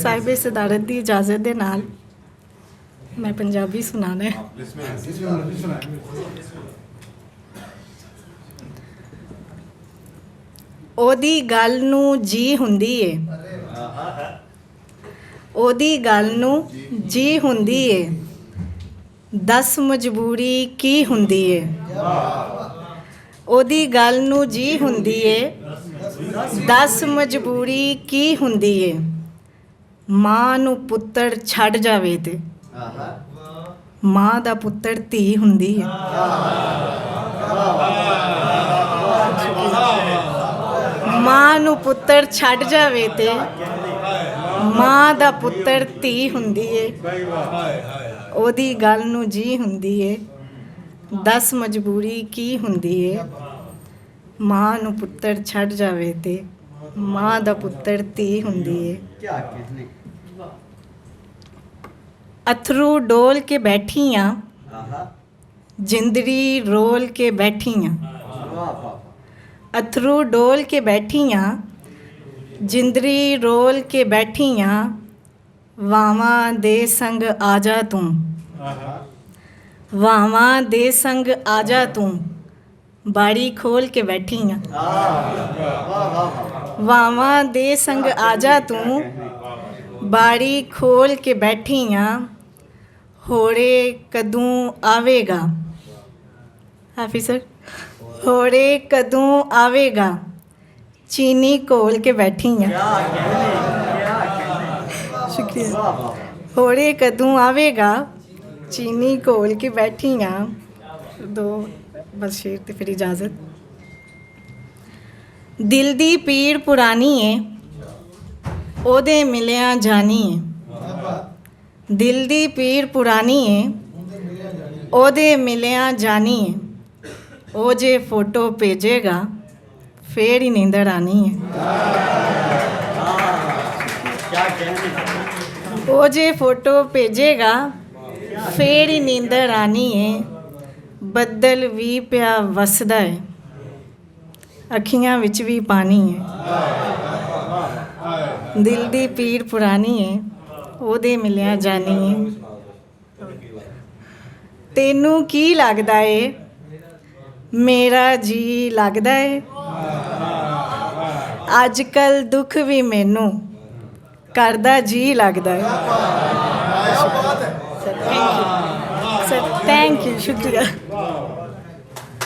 ਸਾਹਿਬੇ ਸਦਾਰਤ ਦੀ ਇਜਾਜ਼ਤ ਦੇ ਨਾਲ ਮੈਂ ਪੰਜਾਬੀ ਸੁਣਾਉਣਾ ਹੈ। ਉਹਦੀ ਗੱਲ ਨੂੰ ਜੀ ਹੁੰਦੀ ਏ, ਉਹਦੀ ਗੱਲ ਨੂੰ ਜੀ ਹੁੰਦੀ ਏ, ਦੱਸ ਮਜਬੂਰੀ ਕੀ ਹੁੰਦੀ ਏ। ਉਹਦੀ ਗੱਲ ਨੂੰ ਜੀ ਹੁੰਦੀ ਏ, ਦੱਸ ਮਜਬੂਰੀ ਕੀ ਹੁੰਦੀ ਏ। ਮਾਂ ਨੂੰ ਪੁੱਤਰ ਛੱਡ ਜਾਵੇ ਤੇ ਮਾਂ ਦਾ ਪੁੱਤਰ ਧੀ ਹੁੰਦੀ ਹੈ। ਮਾਂ ਨੂੰ ਪੁੱਤਰ ਛੱਡ ਜਾਵੇ ਤੇ ਮਾਂ ਦਾ ਪੁੱਤਰ ਧੀ ਹੁੰਦੀ ਏ। ਉਹਦੀ ਗੱਲ ਨੂੰ ਜੀ ਹੁੰਦੀ ਏ, ਦੱਸ ਮਜਬੂਰੀ ਕੀ ਹੁੰਦੀ ਏ। ਮਾਂ ਨੂੰ ਪੁੱਤਰ ਛੱਡ ਜਾਵੇ ਤੇ ਮਾਂ ਦਾ ਪੁੱਤਰ ਧੀ ਹੁੰਦੀ ਏ। ਅਥਰੂ ਡੋਲ ਕੇ ਬੈਠੀ ਆਂ, ਜਿੰਦੜੀ ਰੋਲ ਕੇ ਬੈਠੀ ਆਂ। ਅਥਰੂ ਡੋਲ ਕੇ ਬੈਠੀ ਆਂ, ਜਿੰਦੜੀ ਰੋਲ ਕੇ ਬੈਠੀ ਆਂ। ਵਾਵਾਂ ਦੇ ਸੰਗ ਆ ਜਾ ਤੂੰ, ਵਾਵਾਂ ਦੇ ਸੰਗ ਆ ਜਾ ਤੂੰ। ਬਾੜੀ ਖੋਲ ਕੇ ਬੈਠੀ ਆਂ, ਵਾਵਾਂ ਦੇ ਸੰਗ ਆ ਜਾ ਤੂੰ। ਬਾੜੀ ਖੋਲ ਕੇ ਬੈਠੀ ਆਂ। ਹੋੜੇ ਕਦੋਂ ਆਵੇਗਾ, ਹਾਫਿਜ਼ ਸਰ, ਹੋੜੇ ਕਦੋਂ ਆਵੇਗਾ। ਚੀਨੀ ਘੋਲ ਕੇ ਬੈਠੀ ਆਂ। ਸ਼ੁਕਰੀਆ। ਹੋੜੇ ਕਦੋਂ ਆਵੇਗਾ, ਚੀਨੀ ਘੋਲ ਕੇ ਬੈਠੀ ਆਂ। ਦੋ ਬਸ ਸ਼ੇਰ ਤੇ ਫਿਰ ਇਜਾਜ਼ਤ। ਦਿਲ ਦੀ ਪੀੜ ਪੁਰਾਣੀ ਏ, ਉਹਦੇ ਮਿਲਿਆ ਜਾਣੀ ਏ। ਦਿਲ ਦੀ ਪੀੜ ਪੁਰਾਣੀ ਏ, ਉਹਦੇ ਮਿਲਿਆ ਜਾਣੀ ਏ। ਉਹ ਜੇ ਫੋਟੋ ਭੇਜੇਗਾ ਫੇਰ ਹੀ ਨੀਂਦਰ ਆਣੀ ਏ। ਉਹ ਜੇ ਫੋਟੋ ਭੇਜੇਗਾ ਫੇਰ ਹੀ ਨੀਂਦਰ ਆਣੀ ਏ। ਬੱਦਲ ਵੀ ਪਿਆ ਵਸਦਾ ਏ, ਅੱਖੀਆਂ ਵਿੱਚ ਵੀ ਪਾਣੀ ਏ। ਦਿਲ ਦੀ ਪੀੜ ਪੁਰਾਣੀ ਏ, ਉਹਦੇ ਮਿਲਿਆ ਜਾਣੀ ਏ। ਤੈਨੂੰ ਕੀ ਲੱਗਦਾ ਏ, ਮੇਰਾ ਜੀ ਲੱਗਦਾ ਏ। ਅੱਜ ਕੱਲ੍ਹ ਦੁੱਖ ਵੀ ਮੈਨੂੰ ਕਰਦਾ ਜੀ ਲੱਗਦਾ ਏ। ਸਰ ਥੈਂਕ ਯੂ, ਸ਼ੁਕਰੀਆ।